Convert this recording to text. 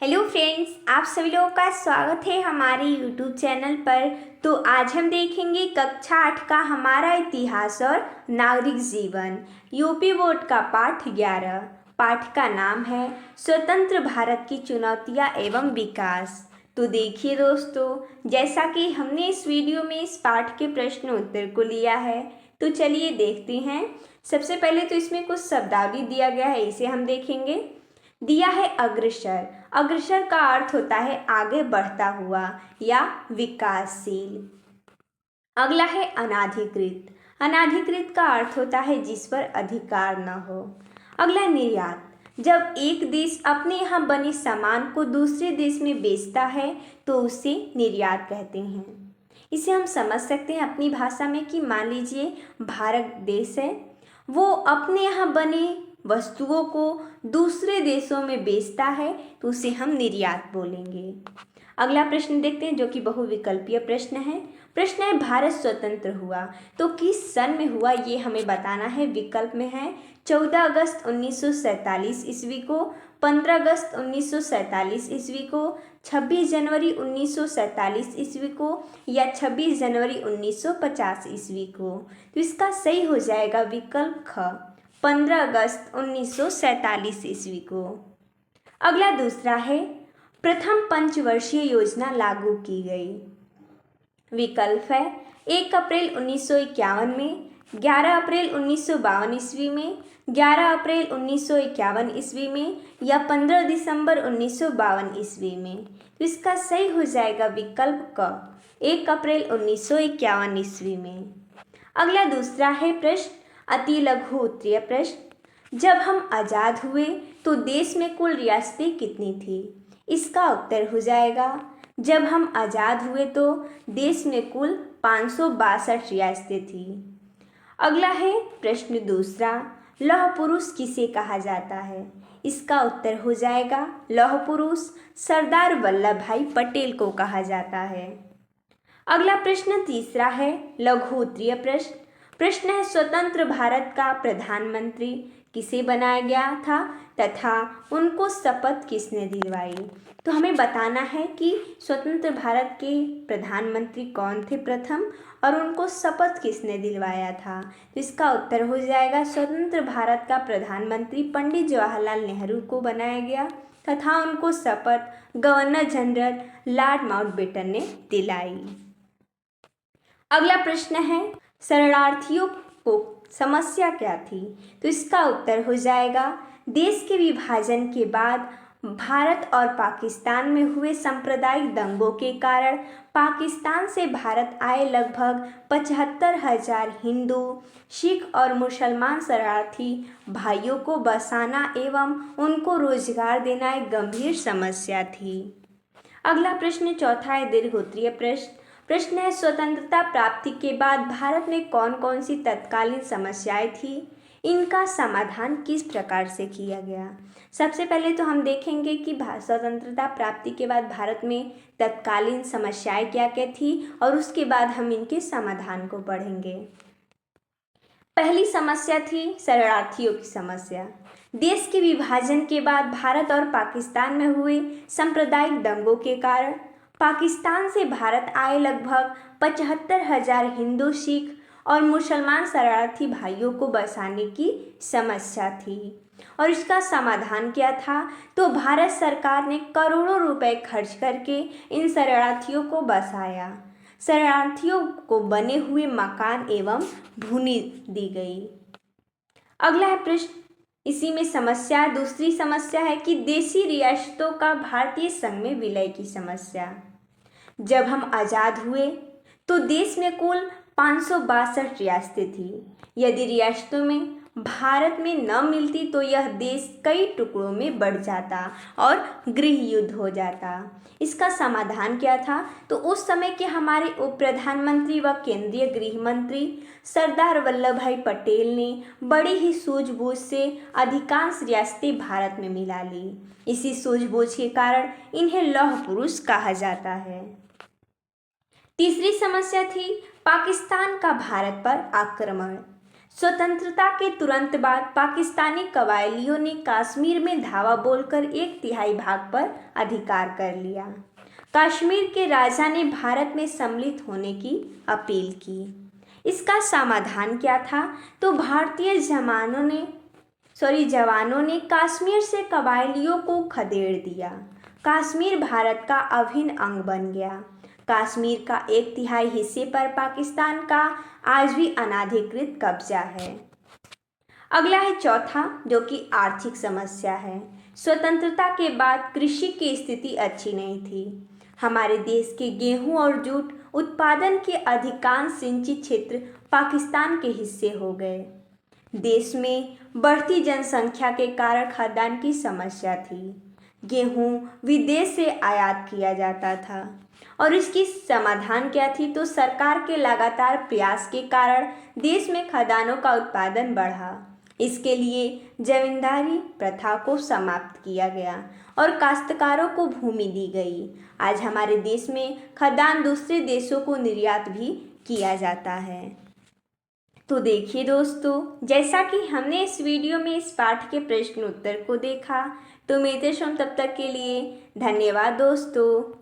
Hello friends, आप सभी लोगों का स्वागत है हमारे यूट्यूब चैनल पर। तो आज हम देखेंगे कक्षा 8 का हमारा इतिहास और नागरिक जीवन यूपी बोर्ड का पाठ 11। पाठ का नाम है स्वतंत्र भारत की चुनौतियां एवं विकास। तो देखिए दोस्तों, जैसा कि हमने इस वीडियो में इस पाठ के प्रश्न उत्तर को लिया है, तो चलिए देखते हैं। सबसे पहले तो इसमें कुछ शब्दावली दिया गया है, इसे हम देखेंगे। दिया है अग्रसर। अग्रसर का अर्थ होता है आगे बढ़ता हुआ या विकासशील। अगला है अनाधिकृत। अनाधिकृत का अर्थ होता है जिस पर अधिकार न हो। अगला निर्यात। जब एक देश अपने यहाँ बने सामान को दूसरे देश में बेचता है तो उसे निर्यात कहते हैं। इसे हम समझ सकते हैं अपनी भाषा में कि मान लीजिए भारत देश है, वो अपने यहाँ बने वस्तुओं को दूसरे देशों में बेचता है तो उसे हम निर्यात बोलेंगे। अगला प्रश्न देखते हैं जो कि बहुविकल्पीय प्रश्न है। प्रश्न है भारत स्वतंत्र हुआ तो किस सन में हुआ, ये हमें बताना है। विकल्प में है 14 अगस्त 1947 ईस्वी को, 15 अगस्त 1947 ईस्वी को, 26 जनवरी 1947 ईस्वी को या 26 जनवरी 1950 ईस्वी को। तो इसका सही हो जाएगा विकल्प ख, 15 अगस्त 1947 ईस्वी को। अगला दूसरा है प्रथम पंचवर्षीय योजना लागू की गई। विकल्प है 1 अप्रैल 1951 में, 11 अप्रैल 1952 ईस्वी में, 11 अप्रैल 1951 ईस्वी में या 15 दिसंबर 1952 ईस्वी में। तो इसका सही हो जाएगा विकल्प क, 1 अप्रैल 1951 ईस्वी में। अगला दूसरा है प्रश्न अति लघु उत्तरीय प्रश्न। जब हम आज़ाद हुए तो देश में कुल रियासतें कितनी थी? इसका उत्तर हो जाएगा जब हम आज़ाद हुए तो देश में कुल 562 रियासतें थी। अगला है प्रश्न दूसरा, लौह पुरुष किसे कहा जाता है? इसका उत्तर हो जाएगा लौह पुरुष सरदार वल्लभ भाई पटेल को कहा जाता है। अगला प्रश्न तीसरा है लघु उत्तरीय प्रश्न। प्रश्न है स्वतंत्र भारत का प्रधानमंत्री किसे बनाया गया था तथा उनको शपथ किसने दिलवाई? तो हमें बताना है कि स्वतंत्र भारत के प्रधानमंत्री कौन थे प्रथम और उनको शपथ किसने दिलवाया था। तो इसका उत्तर हो जाएगा स्वतंत्र भारत का प्रधानमंत्री पंडित जवाहरलाल नेहरू को बनाया गया तथा उनको शपथ गवर्नर जनरल लॉर्ड माउंटबेटन ने दिलाई। अगला प्रश्न है शरणार्थियों को समस्या क्या थी? तो इसका उत्तर हो जाएगा देश के विभाजन के बाद भारत और पाकिस्तान में हुए सांप्रदायिक दंगों के कारण पाकिस्तान से भारत आए लगभग 75,000 हिंदू, सिख और मुसलमान शरणार्थी भाइयों को बसाना एवं उनको रोजगार देना एक गंभीर समस्या थी। अगला प्रश्न चौथा है दीर्घोत्तरीय प्रश्न। प्रश्न है स्वतंत्रता प्राप्ति के बाद भारत में कौन कौन सी तत्कालीन समस्याएं थी, इनका समाधान किस प्रकार से किया गया? सबसे पहले तो हम देखेंगे कि स्वतंत्रता प्राप्ति के बाद भारत में तत्कालीन समस्याएं क्या क्या थी और उसके बाद हम इनके समाधान को पढ़ेंगे। पहली समस्या थी शरणार्थियों की समस्या। देश के विभाजन के बाद भारत और पाकिस्तान में हुए सांप्रदायिक दंगों के कारण पाकिस्तान से भारत आए लगभग 75,000 हिंदू, सिख और मुसलमान शरणार्थी भाइयों को बसाने की समस्या थी। और इसका समाधान क्या था? तो भारत सरकार ने करोड़ों रुपए खर्च करके इन शरणार्थियों को बसाया। शरणार्थियों को बने हुए मकान एवं भूमि दी गई। अगला है प्रश्न इसी में समस्या, दूसरी समस्या है कि देशी रियासतों का भारतीय संघ में विलय की समस्या। जब हम आज़ाद हुए तो देश में कुल 562 रियासतें थी। यदि रियासतों में भारत में न मिलती तो यह देश कई टुकड़ों में बढ़ जाता और गृह युद्ध हो जाता। इसका समाधान क्या था? तो उस समय के हमारे उप प्रधानमंत्री व केंद्रीय गृह मंत्री सरदार वल्लभ भाई पटेल ने बड़ी ही सूझबूझ से अधिकांश रियासतें भारत में मिला ली। इसी सूझबूझ के कारण इन्हें लौह पुरुष कहा जाता है। तीसरी समस्या थी पाकिस्तान का भारत पर आक्रमण। स्वतंत्रता के तुरंत बाद पाकिस्तानी कबायलियों ने कश्मीर में धावा बोलकर 1/3 भाग पर अधिकार कर लिया। कश्मीर के राजा ने भारत में सम्मिलित होने की अपील की। इसका समाधान क्या था? तो भारतीय जवानों ने कश्मीर से कबायलियों को खदेड़ दिया। कश्मीर भारत का अभिन्न अंग बन गया। कश्मीर का 1/3 हिस्से पर पाकिस्तान का आज भी अनाधिकृत कब्जा है। अगला है चौथा, जो कि आर्थिक समस्या है। स्वतंत्रता के बाद कृषि की स्थिति अच्छी नहीं थी। हमारे देश के गेहूं और जूट उत्पादन के अधिकांश सिंचित क्षेत्र पाकिस्तान के हिस्से हो गए। देश में बढ़ती जनसंख्या के कारण खाद्यान्न की समस्या थी। गेहूं विदेश से आयात किया जाता था और इसकी समाधान क्या थी? तो सरकार के लगातार प्रयास के कारण देश में खाद्यान्नों का उत्पादन बढ़ा। इसके लिए जमींदारी प्रथा को समाप्त किया गया और काश्तकारों को भूमि दी गई। आज हमारे देश में खाद्यान्न दूसरे देशों को निर्यात भी किया जाता है। तो देखिए दोस्तों, जैसा कि हमने इस वीडियो में इस पाठ के प्रश्न उत्तर को देखा, तो मिलते हैं तब तक के लिए धन्यवाद दोस्तों।